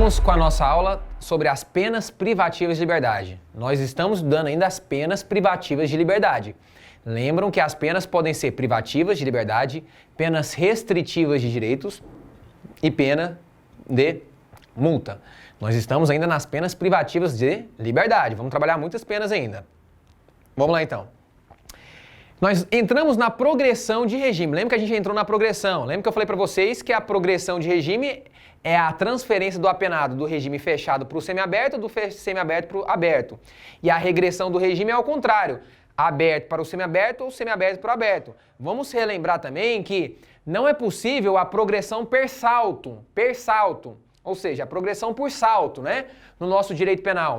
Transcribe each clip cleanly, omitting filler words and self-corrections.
Continuamos com a nossa aula sobre as penas privativas de liberdade. Nós estamos estudando ainda as penas privativas de liberdade. Lembram que as penas podem ser privativas de liberdade, penas restritivas de direitos e pena de multa. Nós estamos ainda nas penas privativas de liberdade. Vamos trabalhar muitas penas ainda. Vamos lá então. Nós entramos na progressão de regime. Lembra que a gente entrou na progressão? Lembra que eu falei para vocês que a progressão de regime é a transferência do apenado do regime fechado para o semiaberto, do semiaberto para o aberto. E a regressão do regime é ao contrário. Aberto para o semiaberto ou semiaberto para o aberto. Vamos relembrar também que não é possível a progressão per salto, ou seja, a progressão por salto, né? No nosso direito penal,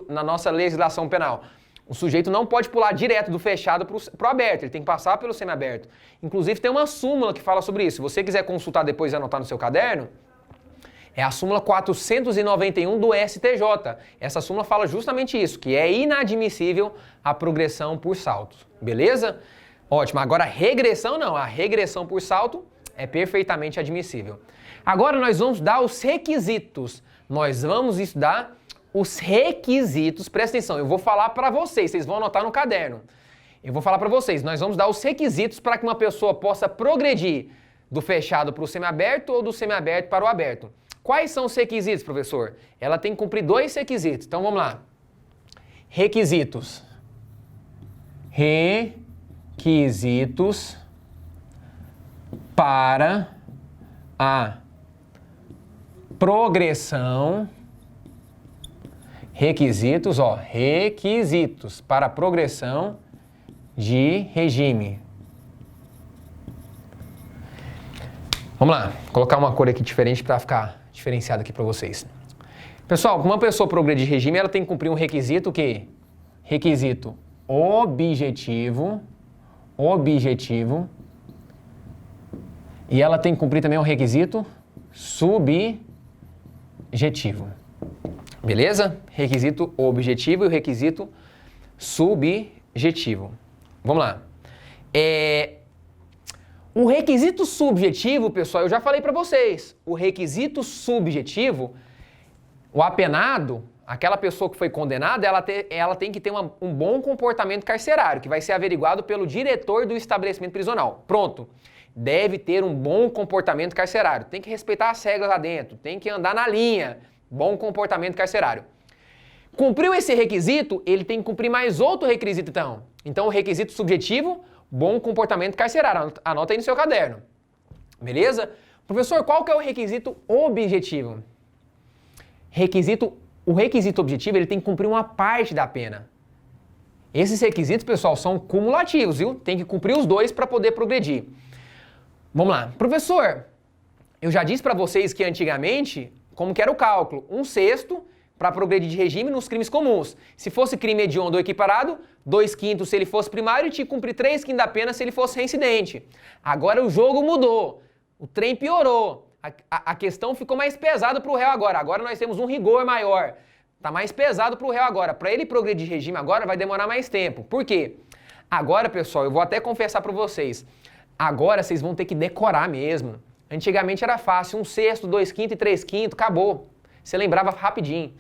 na nossa legislação penal. O sujeito não pode pular direto do fechado para o aberto, ele tem que passar pelo semiaberto. Inclusive tem uma súmula que fala sobre isso. Se você quiser consultar depois e anotar no seu caderno, é a súmula 491 do STJ. Essa súmula fala justamente isso, que é inadmissível a progressão por saltos. Beleza? Ótimo. Agora, regressão não. A regressão por salto é perfeitamente admissível. Agora, nós vamos dar os requisitos. Nós vamos estudar os requisitos. Presta atenção, eu vou falar para vocês vão anotar no caderno. Eu vou falar para vocês, nós vamos dar os requisitos para que uma pessoa possa progredir do fechado para o semiaberto ou do semiaberto para o aberto. Quais são os requisitos, professor? Ela tem que cumprir dois requisitos. Então vamos lá. Requisitos. Requisitos para a progressão. Requisitos, requisitos para a progressão de regime. Vamos lá, vou colocar uma cor aqui diferente para ficar diferenciado aqui para vocês. Pessoal, para uma pessoa progredir de regime, ela tem que cumprir um requisito que? Requisito objetivo, e ela tem que cumprir também um requisito subjetivo. Beleza? Requisito objetivo e o requisito subjetivo. Vamos lá. O requisito subjetivo, pessoal, eu já falei para vocês. O requisito subjetivo, o apenado, aquela pessoa que foi condenada, ela tem que ter um bom comportamento carcerário, que vai ser averiguado pelo diretor do estabelecimento prisional. Pronto. Deve ter um bom comportamento carcerário. Tem que respeitar as regras lá dentro. Tem que andar na linha. Bom comportamento carcerário. Cumpriu esse requisito, ele tem que cumprir mais outro requisito então. Então o requisito subjetivo, bom comportamento carcerário. Anota aí no seu caderno. Beleza? Professor, qual que é o requisito objetivo? O requisito objetivo, ele tem que cumprir uma parte da pena. Esses requisitos, pessoal, são cumulativos, viu? Tem que cumprir os dois para poder progredir. Vamos lá. Professor, eu já disse para vocês que antigamente, como que era o cálculo? 1/6 para progredir de regime nos crimes comuns. Se fosse crime hediondo ou equiparado, 2/5 se ele fosse primário e tinha que cumprir 3/5 da pena se ele fosse reincidente. Agora o jogo mudou, o trem piorou, a questão ficou mais pesada para o réu agora. Agora nós temos um rigor maior, está mais pesado para o réu agora. Para ele progredir de regime agora vai demorar mais tempo. Por quê? Agora, pessoal, eu vou até confessar para vocês, agora vocês vão ter que decorar mesmo. Antigamente era fácil, 1/6, 2/5 e 3/5, acabou. Você lembrava rapidinho.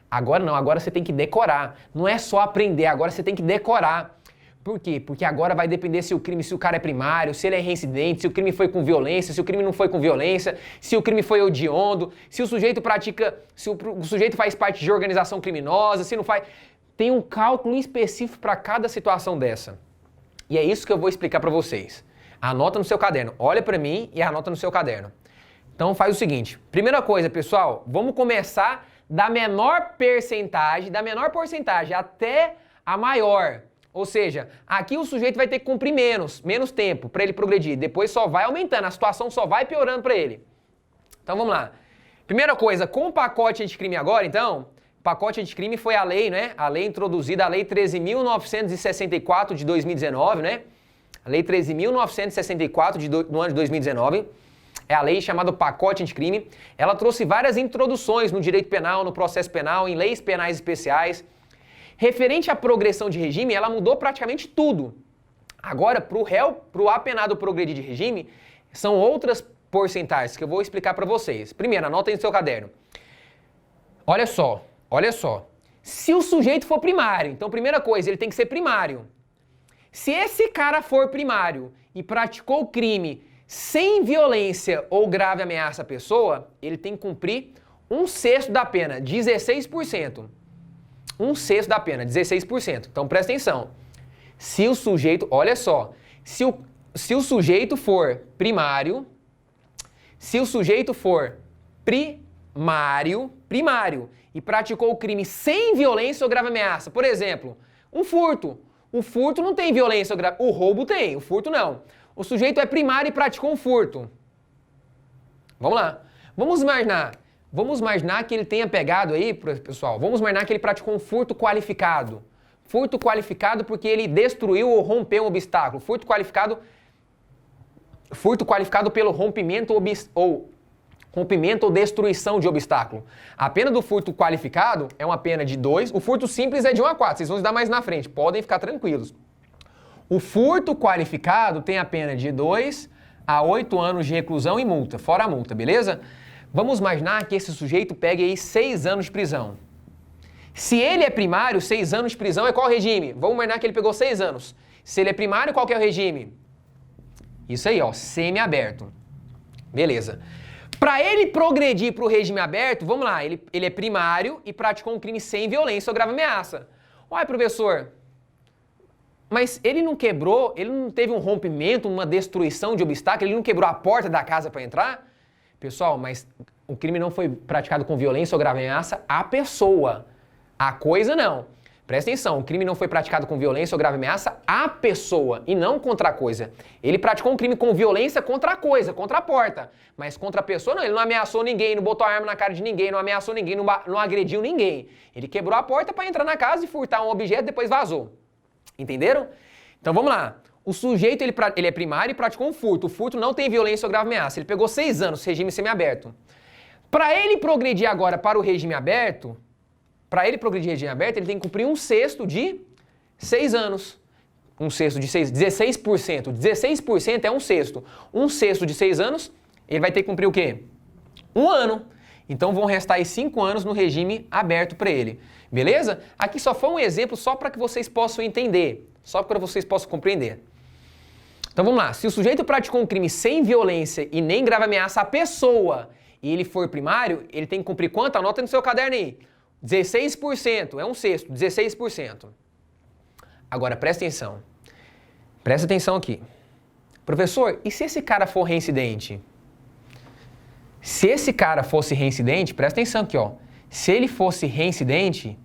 Agora não, agora você tem que decorar. Não é só aprender, agora você tem que decorar. Por quê? Porque agora vai depender se o cara é primário, se ele é reincidente, se o crime foi com violência, se o crime não foi com violência, se o crime foi hediondo, se o sujeito o sujeito faz parte de organização criminosa, se não faz. Tem um cálculo específico para cada situação dessa. E é isso que eu vou explicar para vocês. Anota no seu caderno. Olha para mim e anota no seu caderno. Então faz o seguinte. Primeira coisa, pessoal, vamos começar da menor porcentagem até a maior. Ou seja, aqui o sujeito vai ter que cumprir menos tempo para ele progredir. Depois só vai aumentando, a situação só vai piorando para ele. Então vamos lá. Primeira coisa, com o pacote anticrime agora, então, o pacote anticrime foi a lei, né? A lei introduzida, a lei 13.964 de 2019, né? A Lei 13.964 no ano de 2019, é a lei chamada pacote anticrime. Ela trouxe várias introduções no direito penal, no processo penal, em leis penais especiais. Referente à progressão de regime, ela mudou praticamente tudo. Agora, para o réu, para o apenado progredir de regime, são outras porcentagens que eu vou explicar para vocês. Primeiro, anota aí no seu caderno. Olha só. Se o sujeito for primário, então primeira coisa, ele tem que ser primário. Se esse cara for primário e praticou o crime sem violência ou grave ameaça à pessoa, ele tem que cumprir 1/6 da pena, 16%. 1/6 da pena, 16%. Então presta atenção. Se o sujeito, olha só, se o sujeito for primário, e praticou o crime sem violência ou grave ameaça, por exemplo, um furto. O furto não tem violência ou grave, o roubo tem, o furto não. O sujeito é primário e praticou um furto. Vamos lá. Vamos imaginar que ele tenha pegado aí, pessoal, vamos imaginar que ele praticou um furto qualificado. Furto qualificado porque ele destruiu ou rompeu um obstáculo. Furto qualificado pelo rompimento ou destruição de obstáculo. A pena do furto qualificado é uma pena de 2, o furto simples é de 1 a 4, vocês vão dar mais na frente, podem ficar tranquilos. O furto qualificado tem a pena de 2 a 8 anos de reclusão e multa, fora a multa, beleza? Vamos imaginar que esse sujeito pegue aí 6 anos de prisão. Se ele é primário, 6 anos de prisão é qual regime? Vamos imaginar que ele pegou 6 anos. Se ele é primário, qual que é o regime? Isso aí, ó, semiaberto. Beleza. Para ele progredir para o regime aberto, vamos lá, ele é primário e praticou um crime sem violência ou grave ameaça. Uai, professor, mas ele não quebrou, ele não teve um rompimento, uma destruição de obstáculo, ele não quebrou a porta da casa para entrar? Pessoal, mas o crime não foi praticado com violência ou grave ameaça à pessoa. A coisa não. Presta atenção, o crime não foi praticado com violência ou grave ameaça à pessoa e não contra a coisa. Ele praticou um crime com violência contra a coisa, contra a porta. Mas contra a pessoa não, ele não ameaçou ninguém, não botou a arma na cara de ninguém, não ameaçou ninguém, não agrediu ninguém. Ele quebrou a porta para entrar na casa e furtar um objeto e depois vazou. Entenderam? Então vamos lá. O sujeito ele é primário e praticou um furto. O furto não tem violência ou grave ameaça. Ele pegou 6 anos, regime semiaberto. Para ele progredir agora para o regime aberto, ele tem que cumprir 1/6 de 6 anos. 1/6 de 6, 16%. 16% é 1/6. 1/6 de 6 anos, ele vai ter que cumprir o quê? 1 ano. Então vão restar aí 5 anos no regime aberto para ele. Beleza? Aqui só foi um exemplo só para que vocês possam entender. Só para vocês possam compreender. Então vamos lá. Se o sujeito praticou um crime sem violência e nem grave ameaça à pessoa e ele for primário, ele tem que cumprir quanto? Anota no seu caderno aí. 16%, é 1/6, 16%. Agora, presta atenção. Presta atenção aqui. Professor, e se esse cara for reincidente? Se esse cara fosse reincidente, presta atenção aqui, ó. Se ele fosse reincidente,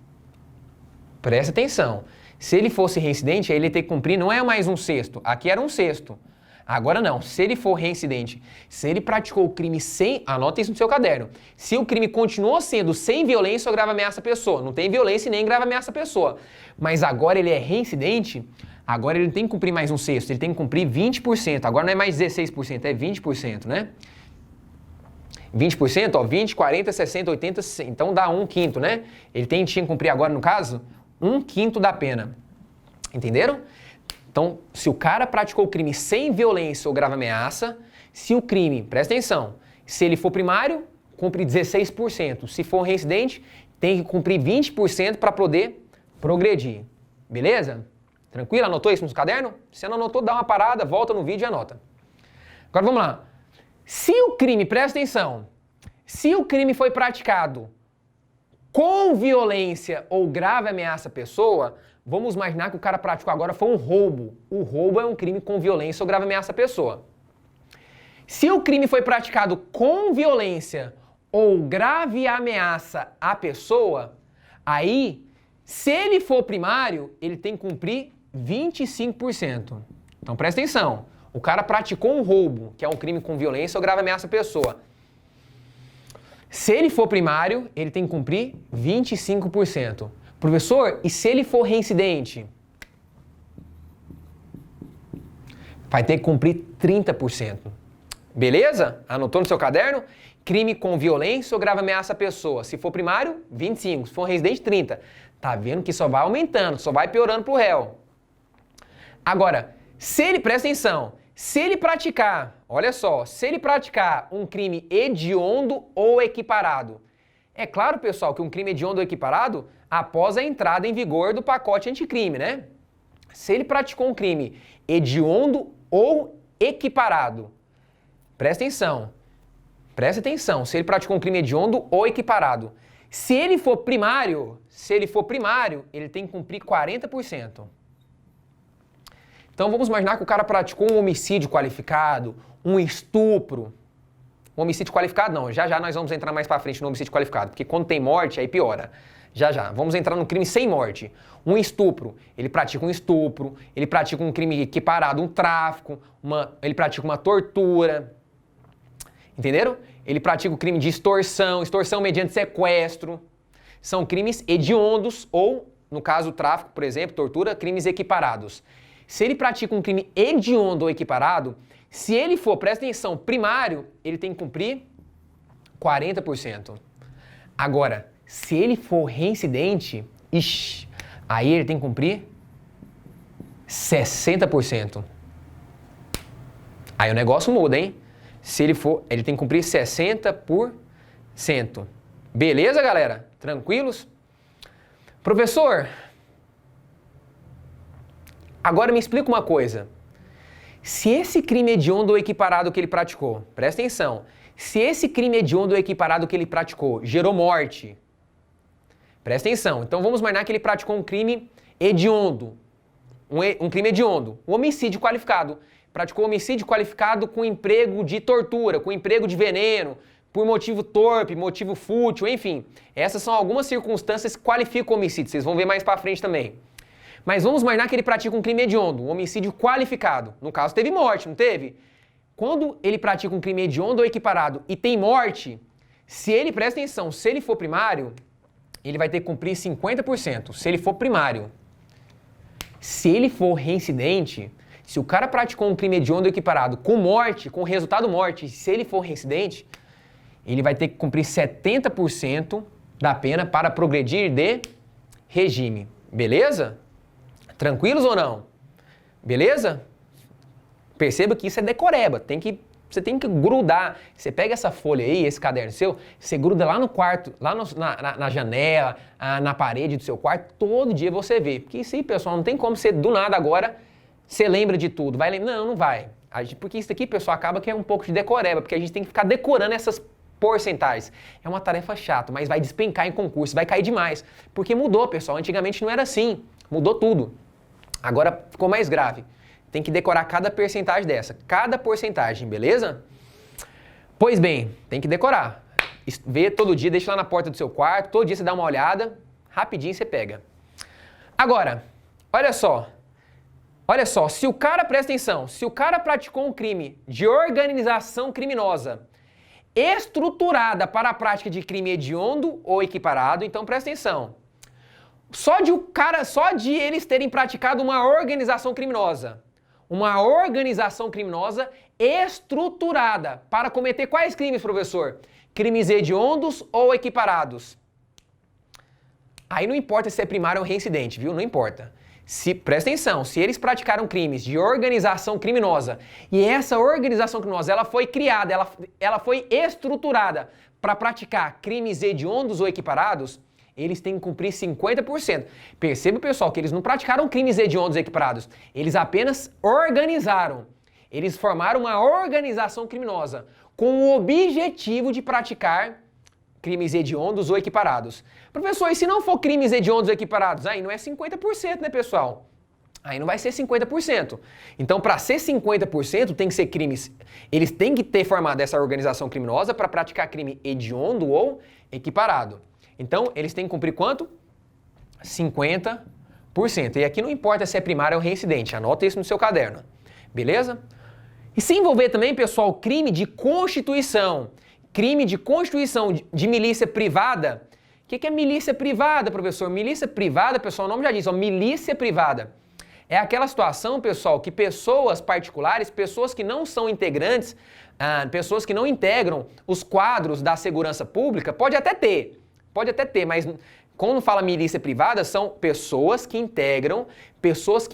presta atenção. Se ele fosse reincidente, aí ele tem que cumprir, não é mais 1/6, aqui era 1/6. Agora não, se ele for reincidente, se ele praticou o crime sem, anota isso no seu caderno, se o crime continuou sendo sem violência ou grave ameaça à pessoa, não tem violência e nem grave ameaça à pessoa, mas agora ele é reincidente, agora ele tem que cumprir mais 1/6, ele tem que cumprir 20%, agora não é mais 16%, é 20%, né? 20%, ó, 20, 40, 60, 80, 60, então dá 1/5, né? Ele tinha que cumprir agora, no caso, 1/5 da pena. Entenderam? Então, se o cara praticou o crime sem violência ou grave ameaça, se o crime, presta atenção, se ele for primário, cumpre 16%. Se for reincidente, tem que cumprir 20% para poder progredir. Beleza? Tranquilo? Anotou isso no caderno? Se não anotou, dá uma parada, volta no vídeo e anota. Agora vamos lá. Se o crime, presta atenção, se o crime foi praticado com violência ou grave ameaça à pessoa, vamos imaginar que o cara praticou agora foi um roubo. O roubo é um crime com violência ou grave ameaça à pessoa. Se o crime foi praticado com violência ou grave ameaça à pessoa, aí, se ele for primário, ele tem que cumprir 25%. Então presta atenção. O cara praticou um roubo, que é um crime com violência ou grave ameaça à pessoa. Se ele for primário, ele tem que cumprir 25%. Professor, e se ele for reincidente? Vai ter que cumprir 30%. Beleza? Anotou no seu caderno? Crime com violência ou grave ameaça à pessoa. Se for primário, 25%. Se for reincidente, 30%. Tá vendo que só vai aumentando, só vai piorando pro réu. Agora, se ele, presta atenção, se ele praticar, olha só, se ele praticar um crime hediondo ou equiparado, É claro, pessoal, que um crime hediondo ou equiparado após a entrada em vigor do pacote anticrime, né? Se ele praticou um crime hediondo ou equiparado, presta atenção, se ele praticou um crime hediondo ou equiparado, se ele for primário, ele tem que cumprir 40%. Então vamos imaginar que o cara praticou um homicídio qualificado, um estupro. Um homicídio qualificado não, já nós vamos entrar mais pra frente no homicídio qualificado, porque quando tem morte aí piora. Já, vamos entrar no crime sem morte. Um estupro, ele pratica um estupro, ele pratica um crime equiparado, um tráfico, ele pratica uma tortura, entenderam? Ele pratica o crime de extorsão mediante sequestro. São crimes hediondos ou, no caso, tráfico, por exemplo, tortura, crimes equiparados. Se ele pratica um crime hediondo ou equiparado, se ele for, presta atenção, primário, ele tem que cumprir 40%. Agora, se ele for reincidente, aí ele tem que cumprir 60%. Aí o negócio muda, hein? Se ele for, ele tem que cumprir 60%. Beleza, galera? Tranquilos? Professor, agora me explica uma coisa. Se esse crime hediondo ou equiparado que ele praticou, presta atenção, se esse crime hediondo ou equiparado que ele praticou gerou morte, presta atenção, então vamos imaginar que ele praticou um crime hediondo, um crime hediondo, um homicídio qualificado, praticou homicídio qualificado com emprego de tortura, com emprego de veneno, por motivo torpe, motivo fútil, enfim. Essas são algumas circunstâncias que qualificam o homicídio, vocês vão ver mais pra frente também. Mas vamos imaginar que ele pratica um crime hediondo, um homicídio qualificado. No caso, teve morte, não teve? Quando ele pratica um crime hediondo ou equiparado e tem morte, se ele, presta atenção, se ele for primário, ele vai ter que cumprir 50%, se ele for primário. Se ele for reincidente, se o cara praticou um crime hediondo ou equiparado com morte, com resultado morte, se ele for reincidente, ele vai ter que cumprir 70% da pena para progredir de regime. Beleza? Tranquilos ou não? Beleza? Perceba que isso é decoreba, você tem que grudar. Você pega essa folha aí, esse caderno seu, você gruda lá no quarto, lá na janela, na parede do seu quarto, todo dia você vê. Porque isso aí, pessoal, não tem como você, do nada agora, você lembra de tudo. Vai lembrar? Não vai. Porque isso aqui, pessoal, acaba que é um pouco de decoreba, porque a gente tem que ficar decorando essas porcentagens. É uma tarefa chata, mas vai despencar em concurso, vai cair demais. Porque mudou, pessoal. Antigamente não era assim. Mudou tudo. Agora ficou mais grave. Tem que decorar cada percentagem dessa. Cada porcentagem, beleza? Pois bem, tem que decorar. Vê todo dia, deixa lá na porta do seu quarto. Todo dia você dá uma olhada. Rapidinho você pega. Agora, olha só. Olha só, se o cara, presta atenção, se o cara praticou um crime de organização criminosa estruturada para a prática de crime hediondo ou equiparado, então presta atenção. Só de eles terem praticado uma organização criminosa estruturada para cometer quais crimes, professor? Crimes hediondos ou equiparados? Aí não importa se é primário ou reincidente, viu? Não importa. Presta atenção, se eles praticaram crimes de organização criminosa e essa organização criminosa ela foi criada, ela foi estruturada para praticar crimes hediondos ou equiparados, eles têm que cumprir 50%. Perceba, pessoal, que eles não praticaram crimes hediondos ou equiparados, eles apenas organizaram. Eles formaram uma organização criminosa com o objetivo de praticar crimes hediondos ou equiparados. Professor, e se não for crimes hediondos ou equiparados? Aí não é 50%, né, pessoal? Aí não vai ser 50%. Então, para ser 50%, tem que ser crimes... Eles têm que ter formado essa organização criminosa para praticar crime hediondo ou equiparado. Então, eles têm que cumprir quanto? 50%. E aqui não importa se é primário ou reincidente. Anota isso no seu caderno. Beleza? E se envolver também, pessoal, crime de constituição. Crime de constituição de milícia privada. O que é milícia privada, professor? Milícia privada, pessoal, o nome já diz, ó, milícia privada. É aquela situação, pessoal, que pessoas particulares, pessoas que não são integrantes, pessoas que não integram os quadros da segurança pública, pode até ter, mas quando fala milícia privada, são pessoas que integram, pessoas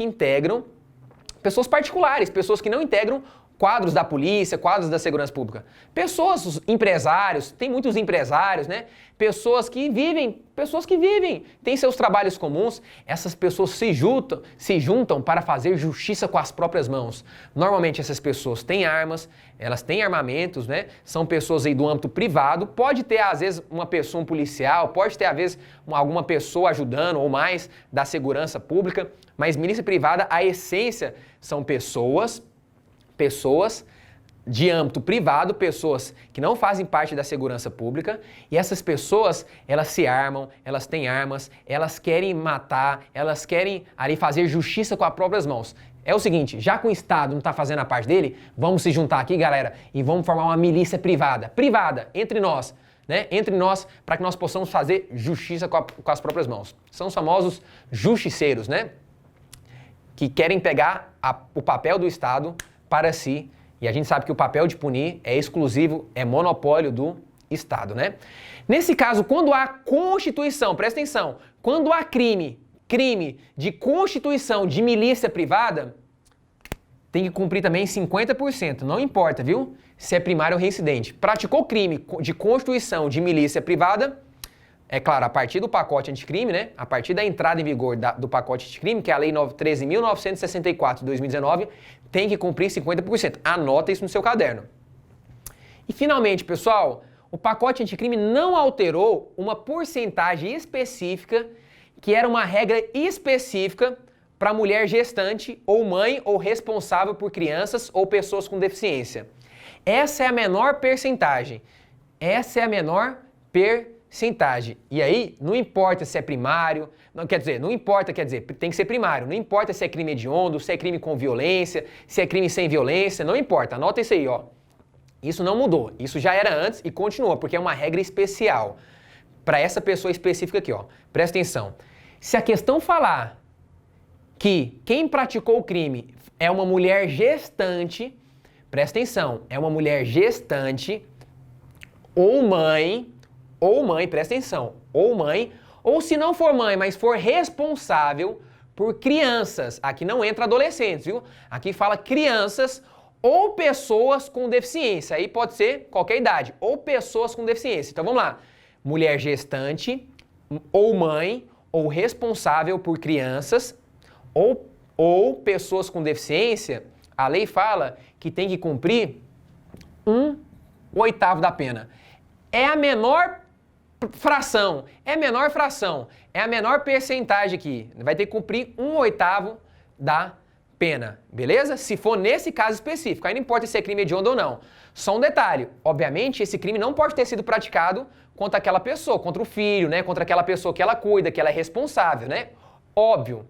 particulares, pessoas que não integram quadros da polícia, quadros da segurança pública? Pessoas, empresários, tem muitos empresários, né? Pessoas que vivem, têm seus trabalhos comuns, essas pessoas se juntam para fazer justiça com as próprias mãos. Normalmente essas pessoas têm armas, elas têm armamentos, né? São pessoas aí do âmbito privado, pode ter às vezes uma pessoa, um policial, pode ter às vezes alguma pessoa ajudando ou mais da segurança pública, mas milícia privada, a essência são pessoas de âmbito privado, pessoas que não fazem parte da segurança pública, e essas pessoas, elas se armam, elas têm armas, elas querem matar, elas querem ali fazer justiça com as próprias mãos. É o seguinte, já que o Estado não está fazendo a parte dele, vamos se juntar aqui, galera, e vamos formar uma milícia privada, entre nós, né? Entre nós, para que nós possamos fazer justiça com as próprias mãos. São os famosos justiceiros, né? Que querem pegar o papel do Estado para si, e a gente sabe que o papel de punir é exclusivo, é monopólio do Estado, né? Nesse caso, quando há constituição, presta atenção, quando há crime de constituição de milícia privada, tem que cumprir também 50%, não importa, viu? Se é primário ou reincidente. Praticou crime de constituição de milícia privada, é claro, a partir do pacote anticrime, né? A partir da entrada em vigor do pacote anticrime, que é a Lei 13.964 de 2019, tem que cumprir 50%. Anota isso no seu caderno. E finalmente, pessoal, o pacote anticrime não alterou uma porcentagem específica, que era uma regra específica para mulher gestante ou mãe ou responsável por crianças ou pessoas com deficiência. Essa é a menor percentagem. Essa é a menor percentagem. E aí, não importa se é primário, tem que ser primário. Não importa se é crime hediondo, se é crime com violência, se é crime sem violência, não importa. Anota isso aí, ó. Isso não mudou. Isso já era antes e continua, porque é uma regra especial para essa pessoa específica aqui, ó. Presta atenção. Se a questão falar que quem praticou o crime é uma mulher gestante, presta atenção, é uma mulher gestante ou mãe, presta atenção, ou se não for mãe, mas for responsável por crianças, aqui não entra adolescentes, viu? Aqui fala crianças ou pessoas com deficiência, aí pode ser qualquer idade, ou pessoas com deficiência. Então vamos lá, mulher gestante, ou mãe, ou responsável por crianças, ou pessoas com deficiência, a lei fala que tem que cumprir 1/8 da pena. É a menor fração, é a menor percentagem aqui. Vai ter que cumprir 1/8 da pena, beleza? Se for nesse caso específico, aí não importa se é crime hediondo ou não. Só um detalhe, obviamente esse crime não pode ter sido praticado contra aquela pessoa, contra o filho, né? Contra aquela pessoa que ela cuida, que ela é responsável, né? Óbvio,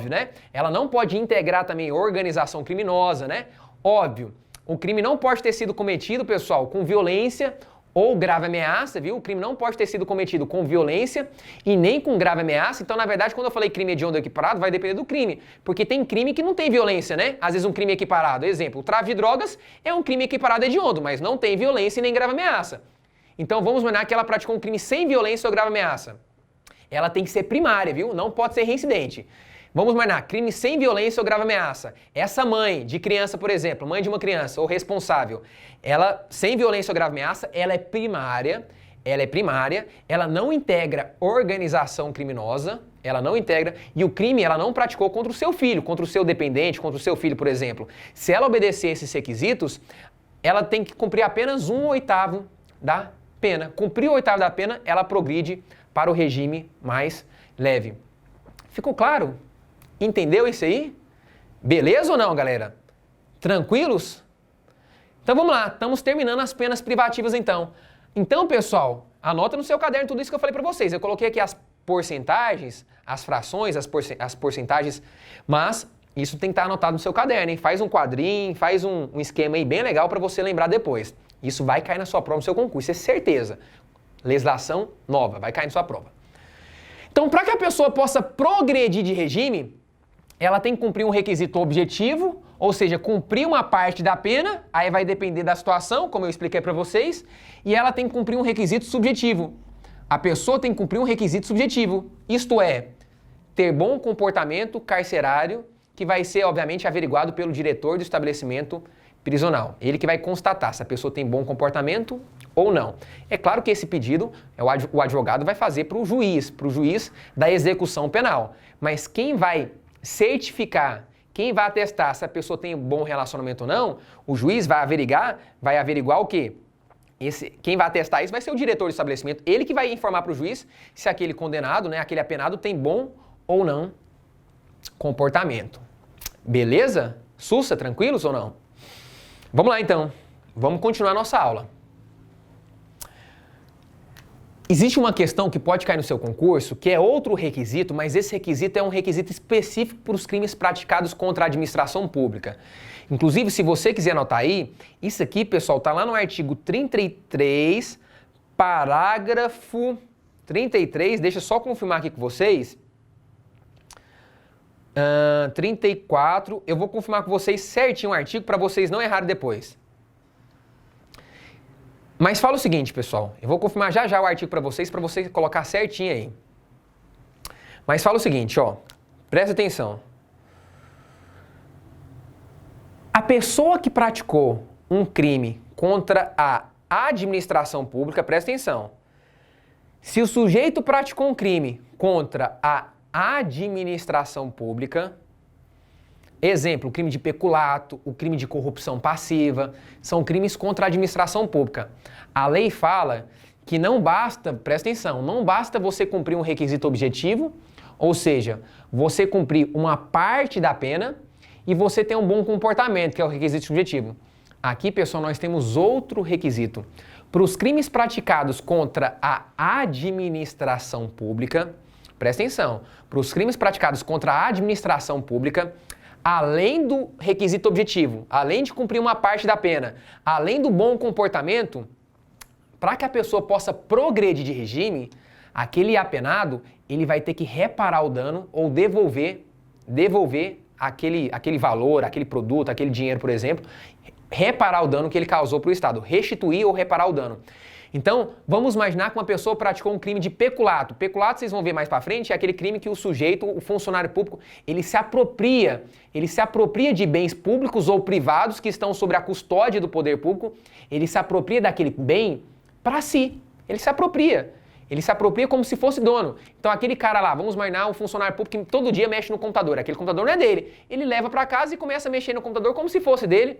né? Ela não pode integrar também organização criminosa, né? Óbvio, o crime não pode ter sido cometido, pessoal, com violência ou grave ameaça, viu? O crime não pode ter sido cometido com violência e nem com grave ameaça. Então, na verdade, quando eu falei crime hediondo equiparado, vai depender do crime. Porque tem crime que não tem violência, né? Às vezes um crime equiparado. Exemplo, o tráfico de drogas é um crime equiparado hediondo, mas não tem violência e nem grave ameaça. Então, vamos imaginar que ela praticou um crime sem violência ou grave ameaça. Ela tem que ser primária, viu? Não pode ser reincidente. Vamos imaginar, crime sem violência ou grave ameaça. Essa mãe de criança, por exemplo, mãe de uma criança ou responsável, ela, sem violência ou grave ameaça, ela é primária, ela não integra organização criminosa, e o crime ela não praticou contra o seu filho, contra o seu dependente, contra o seu filho, por exemplo. Se ela obedecer esses requisitos, ela tem que cumprir apenas 1/8 da pena. Cumprir o 1/8 da pena, ela progride para o regime mais leve. Ficou claro? Entendeu isso aí? Beleza ou não, galera? Tranquilos? Então vamos lá, estamos terminando as penas privativas então. Então, pessoal, anota no seu caderno tudo isso que eu falei para vocês. Eu coloquei aqui as porcentagens, as frações, as porcentagens, mas isso tem que estar anotado no seu caderno, hein? Faz um quadrinho, faz um esquema aí bem legal para você lembrar depois. Isso vai cair na sua prova, no seu concurso, isso é certeza. Legislação nova, vai cair na sua prova. Então, para que a pessoa possa progredir de regime, ela tem que cumprir um requisito objetivo, ou seja, cumprir uma parte da pena, aí vai depender da situação, como eu expliquei para vocês, e ela tem que cumprir um requisito subjetivo. A pessoa tem que cumprir um requisito subjetivo, isto é, ter bom comportamento carcerário, que vai ser, obviamente, averiguado pelo diretor do estabelecimento prisional. Ele que vai constatar se a pessoa tem bom comportamento ou não. É claro que esse pedido o advogado vai fazer para o juiz da execução penal. Mas quem vai certificar, quem vai atestar se a pessoa tem um bom relacionamento ou não, o juiz vai averiguar o quê? Quem vai atestar isso vai ser o diretor do estabelecimento. Ele que vai informar para o juiz se aquele condenado, né, aquele apenado tem bom ou não comportamento. Beleza? Sussa, tranquilos ou não? Vamos lá então. Vamos continuar nossa aula. Existe uma questão que pode cair no seu concurso, que é outro requisito, mas esse requisito é um requisito específico para os crimes praticados contra a administração pública. Inclusive, se você quiser anotar aí, isso aqui, pessoal, está lá no artigo 33, parágrafo 33, deixa eu só confirmar aqui com vocês. 34, eu vou confirmar com vocês certinho o artigo para vocês não errarem depois. Mas fala o seguinte, pessoal, eu vou confirmar já o artigo para vocês colocar certinho aí. Mas fala o seguinte, ó, presta atenção. A pessoa que praticou um crime contra a administração pública, presta atenção. Se o sujeito praticou um crime contra a administração pública, exemplo, o crime de peculato, o crime de corrupção passiva, são crimes contra a administração pública. A lei fala que não basta, presta atenção, não basta você cumprir um requisito objetivo, ou seja, você cumprir uma parte da pena e você ter um bom comportamento, que é o requisito subjetivo. Aqui, pessoal, nós temos outro requisito. Para os crimes praticados contra a administração pública, presta atenção, para os crimes praticados contra a administração pública, além do requisito objetivo, além de cumprir uma parte da pena, além do bom comportamento, para que a pessoa possa progredir de regime, aquele apenado, ele vai ter que reparar o dano ou devolver aquele valor, aquele produto, aquele dinheiro, por exemplo, reparar o dano que ele causou para o Estado, restituir ou reparar o dano. Então, vamos imaginar que uma pessoa praticou um crime de peculato. Peculato, vocês vão ver mais para frente, é aquele crime que o sujeito, o funcionário público, ele se apropria de bens públicos ou privados que estão sob a custódia do poder público, ele se apropria daquele bem para si. Ele se apropria como se fosse dono. Então, aquele cara lá, vamos imaginar um funcionário público que todo dia mexe no computador. Aquele computador não é dele. Ele leva para casa e começa a mexer no computador como se fosse dele.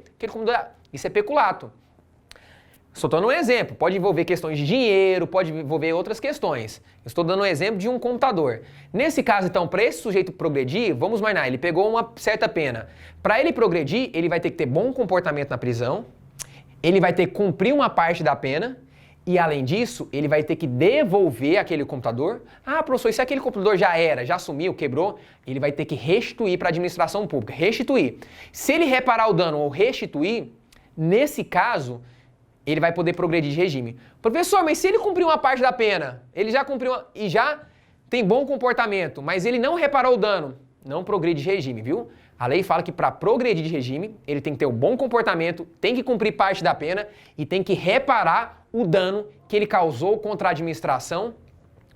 Isso é peculato. Só estou dando um exemplo, pode envolver questões de dinheiro, pode envolver outras questões. Eu estou dando um exemplo de um computador. Nesse caso, então, para esse sujeito progredir, vamos imaginar, ele pegou uma certa pena. Para ele progredir, ele vai ter que ter bom comportamento na prisão, ele vai ter que cumprir uma parte da pena e, além disso, ele vai ter que devolver aquele computador. Ah, professor, e se aquele computador já sumiu, quebrou, ele vai ter que restituir para a administração pública, restituir. Se ele reparar o dano ou restituir, nesse caso, ele vai poder progredir de regime. Professor, mas se ele cumpriu uma parte da pena, ele já cumpriu e já tem bom comportamento, mas ele não reparou o dano, não progride de regime, viu? A lei fala que para progredir de regime, ele tem que ter um bom comportamento, tem que cumprir parte da pena e tem que reparar o dano que ele causou contra a administração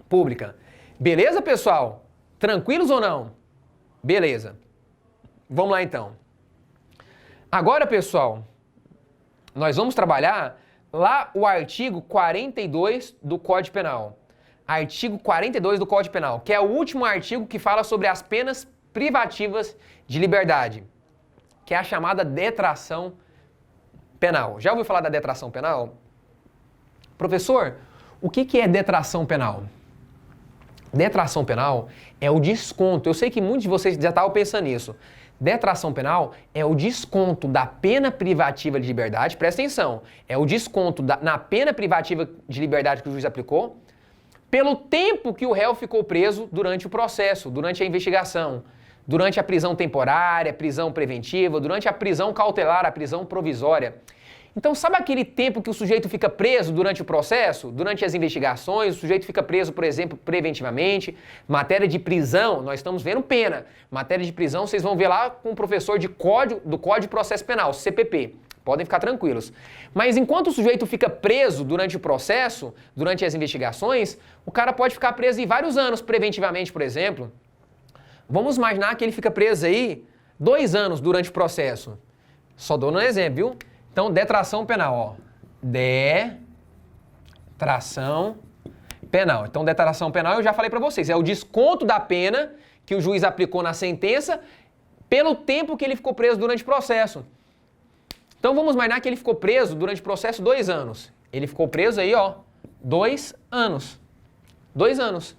pública. Beleza, pessoal? Tranquilos ou não? Beleza. Vamos lá, então. Agora, pessoal, nós vamos trabalhar lá o artigo 42 do Código Penal. Artigo 42 do Código Penal, que é o último artigo que fala sobre as penas privativas de liberdade, que é a chamada detração penal. Já ouviu falar da detração penal? Professor, o que é detração penal? Detração penal é o desconto. Eu sei que muitos de vocês já estavam pensando nisso. Detração penal é o desconto da pena privativa de liberdade, presta atenção, é o desconto na pena privativa de liberdade que o juiz aplicou, pelo tempo que o réu ficou preso durante o processo, durante a investigação, durante a prisão temporária, prisão preventiva, durante a prisão cautelar, a prisão provisória. Então, sabe aquele tempo que o sujeito fica preso durante o processo, durante as investigações, o sujeito fica preso, por exemplo, preventivamente? Matéria de prisão, nós estamos vendo pena. Matéria de prisão, vocês vão ver lá com o professor do Código de Processo Penal, CPP. Podem ficar tranquilos. Mas enquanto o sujeito fica preso durante o processo, durante as investigações, o cara pode ficar preso em vários anos, preventivamente, por exemplo. Vamos imaginar que ele fica preso aí 2 anos durante o processo. Só dou um exemplo, viu? Então, detração penal, ó. Detração penal. Então, detração penal eu já falei pra vocês, é o desconto da pena que o juiz aplicou na sentença pelo tempo que ele ficou preso durante o processo. Então, vamos imaginar que ele ficou preso durante o processo 2 anos. Ele ficou preso aí, ó, 2 anos. 2 anos.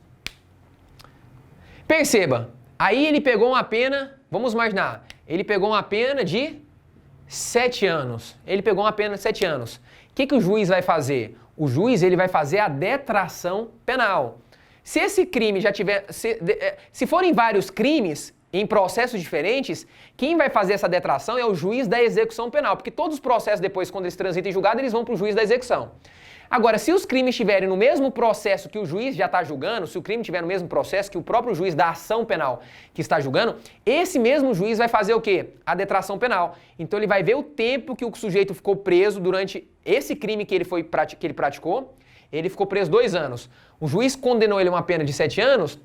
Perceba, aí ele pegou uma pena, vamos imaginar, ele pegou uma pena de 7 anos. Ele pegou uma pena de 7 anos. O que o juiz vai fazer? O juiz ele vai fazer a detração penal. Se esse crime já tiver... Se forem vários crimes em processos diferentes, quem vai fazer essa detração é o juiz da execução penal, porque todos os processos depois, quando eles transitam em julgado, eles vão para o juiz da execução. Agora, se os crimes estiverem no mesmo processo que o juiz já está julgando, se o crime estiver no mesmo processo que o próprio juiz da ação penal que está julgando, esse mesmo juiz vai fazer o quê? A detração penal. Então ele vai ver o tempo que o sujeito ficou preso durante esse crime que ele praticou. Ele ficou preso 2 anos. O juiz condenou ele a uma pena de 7 anos,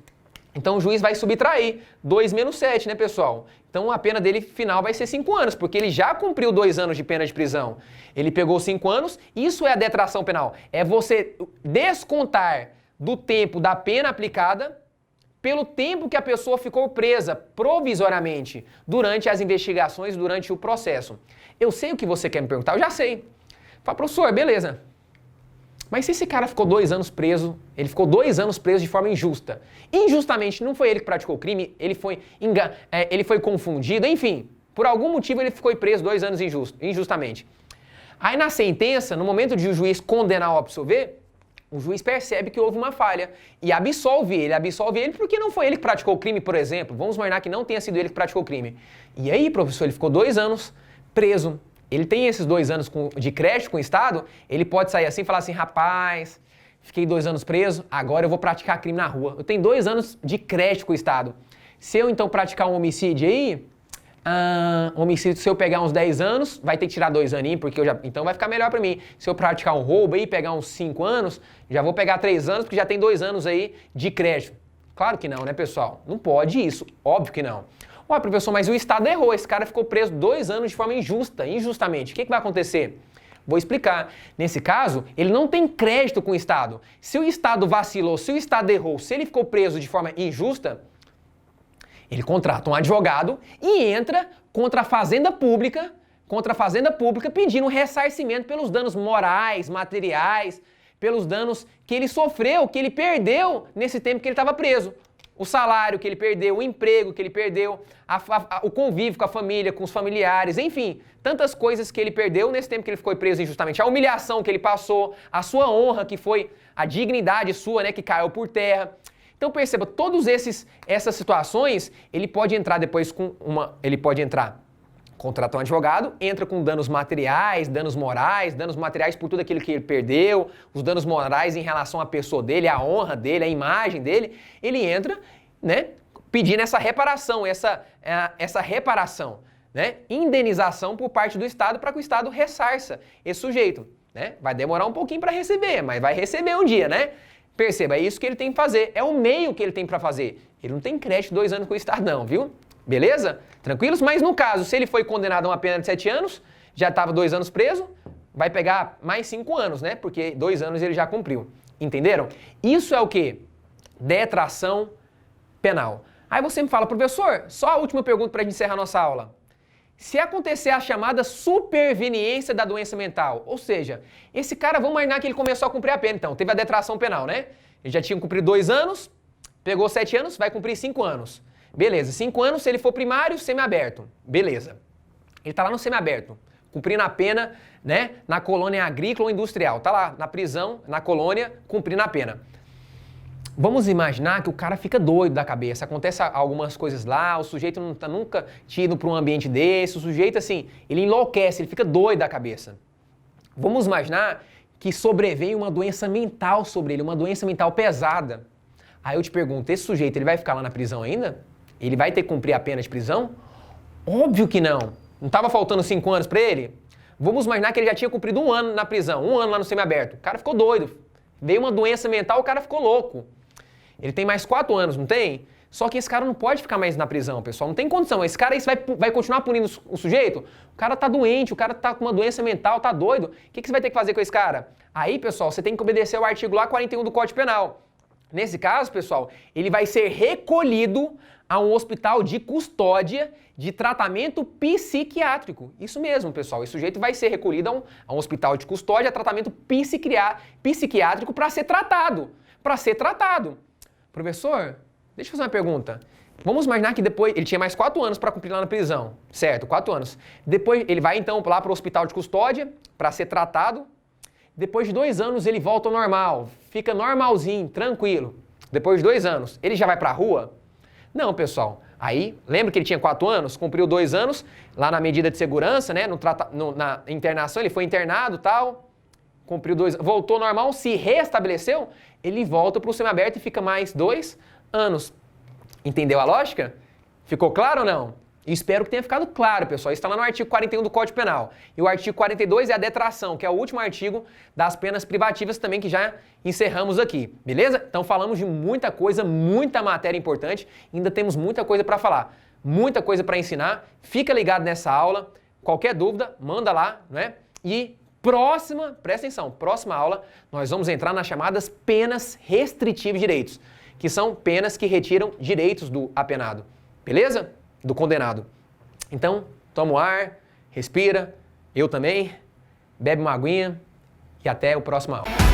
então o juiz vai subtrair 2 menos 7, né, pessoal? Então a pena dele final vai ser 5 anos, porque ele já cumpriu 2 anos de pena de prisão. Ele pegou 5 anos, isso é a detração penal. É você descontar do tempo da pena aplicada pelo tempo que a pessoa ficou presa provisoriamente durante as investigações, durante o processo. Eu sei o que você quer me perguntar, eu já sei. Fala, professor, beleza. Mas se esse cara ficou 2 anos preso, ele ficou 2 anos preso de forma injusta. Injustamente, não foi ele que praticou o crime, ele foi confundido, enfim. Por algum motivo ele ficou preso 2 anos injustamente. Aí na sentença, no momento de o juiz condenar ou absolver, o juiz percebe que houve uma falha e absolve ele. Absolve ele porque não foi ele que praticou o crime, por exemplo. Vamos imaginar que não tenha sido ele que praticou o crime. E aí, professor, ele ficou 2 anos preso. Ele tem esses 2 anos de crédito com o Estado, ele pode sair assim e falar assim, rapaz, fiquei 2 anos preso, agora eu vou praticar crime na rua. Eu tenho 2 anos de crédito com o Estado. Se eu então praticar um homicídio aí, homicídio, se eu pegar uns 10 anos, vai ter que tirar 2 aninhos, porque então vai ficar melhor pra mim. Se eu praticar um roubo aí, pegar uns 5 anos, já vou pegar 3 anos, porque já tem 2 anos aí de crédito. Claro que não, né, pessoal? Não pode isso, óbvio que não. Ué, professor, mas o Estado errou, esse cara ficou preso 2 anos de forma injustamente. O que vai acontecer? Vou explicar. Nesse caso, ele não tem crédito com o Estado. Se o Estado vacilou, se o Estado errou, se ele ficou preso de forma injusta, ele contrata um advogado e entra contra a Fazenda Pública, pedindo ressarcimento pelos danos morais, materiais, pelos danos que ele sofreu, que ele perdeu nesse tempo que ele estava preso. O salário que ele perdeu, o emprego que ele perdeu, o convívio com a família, com os familiares, enfim, tantas coisas que ele perdeu nesse tempo que ele ficou preso injustamente. A humilhação que ele passou, a sua honra que foi, a dignidade sua, né, que caiu por terra. Então perceba, essas situações, ele pode entrar depois contrata um advogado, entra com danos materiais, danos morais, danos materiais por tudo aquilo que ele perdeu, os danos morais em relação à pessoa dele, à honra dele, à imagem dele, ele entra, né, pedindo essa reparação, essa reparação, né, indenização por parte do Estado para que o Estado ressarça esse sujeito, né? Vai demorar um pouquinho para receber, mas vai receber um dia, né? Perceba, é isso que ele tem que fazer, é o meio que ele tem para fazer. Ele não tem crédito 2 anos com o Estado não, viu? Beleza? Tranquilos? Mas no caso, se ele foi condenado a uma pena de 7 anos, já estava 2 anos preso, vai pegar mais 5 anos, né? Porque 2 anos ele já cumpriu. Entenderam? Isso é o quê? Detração penal. Aí você me fala, professor, só a última pergunta para a gente encerrar a nossa aula. Se acontecer a chamada superveniência da doença mental, ou seja, esse cara, vamos imaginar que ele começou a cumprir a pena, então, teve a detração penal, né? Ele já tinha cumprido 2 anos, pegou 7 anos, vai cumprir 5 anos. Beleza, 5 anos se ele for primário, semiaberto. Beleza. Ele tá lá no semiaberto, cumprindo a pena, né, na colônia agrícola ou industrial. Tá lá na prisão, na colônia, cumprindo a pena. Vamos imaginar que o cara fica doido da cabeça, acontece algumas coisas lá, o sujeito não tá nunca ido para um ambiente desse, o sujeito assim, ele enlouquece, ele fica doido da cabeça. Vamos imaginar que sobrevém uma doença mental sobre ele, uma doença mental pesada. Aí eu te pergunto, esse sujeito, ele vai ficar lá na prisão ainda? Ele vai ter que cumprir a pena de prisão? Óbvio que não. Não estava faltando 5 anos para ele? Vamos imaginar que ele já tinha cumprido 1 ano na prisão, 1 ano lá no semiaberto. O cara ficou doido. Veio uma doença mental, o cara ficou louco. Ele tem mais 4 anos, não tem? Só que esse cara não pode ficar mais na prisão, pessoal. Não tem condição. Esse cara aí vai continuar punindo o sujeito? O cara tá doente, o cara tá com uma doença mental, tá doido. O que você vai ter que fazer com esse cara? Aí, pessoal, você tem que obedecer ao artigo lá 41 do Código Penal. Nesse caso, pessoal, ele vai ser recolhido a um hospital de custódia de tratamento psiquiátrico. Isso mesmo, pessoal. Esse sujeito vai ser recolhido a um hospital de custódia de tratamento psiquiátrico para ser tratado. Para ser tratado. Professor, deixa eu fazer uma pergunta. Vamos imaginar que depois ele tinha mais 4 anos para cumprir lá na prisão, certo? 4 anos. Depois ele vai então lá para o hospital de custódia para ser tratado. Depois de 2 anos ele volta ao normal, fica normalzinho, tranquilo. Depois de 2 anos, ele já vai para a rua? Não, pessoal. Aí, lembra que ele tinha 4 anos, cumpriu 2 anos, lá na medida de segurança, né? Na internação, ele foi internado e tal, cumpriu 2 anos, voltou ao normal, se restabeleceu, ele volta para o semiaberto e fica mais 2 anos. Entendeu a lógica? Ficou claro ou não? Espero que tenha ficado claro, pessoal. Isso está lá no artigo 41 do Código Penal. E o artigo 42 é a detração, que é o último artigo das penas privativas também, que já encerramos aqui. Beleza? Então falamos de muita coisa, muita matéria importante. Ainda temos muita coisa para falar, muita coisa para ensinar. Fica ligado nessa aula. Qualquer dúvida, manda lá, né? E presta atenção, próxima aula, nós vamos entrar nas chamadas penas restritivas de direitos, que são penas que retiram direitos do apenado. Beleza? Do condenado. Então, toma o ar, respira, eu também, bebe uma aguinha e até o próximo aula.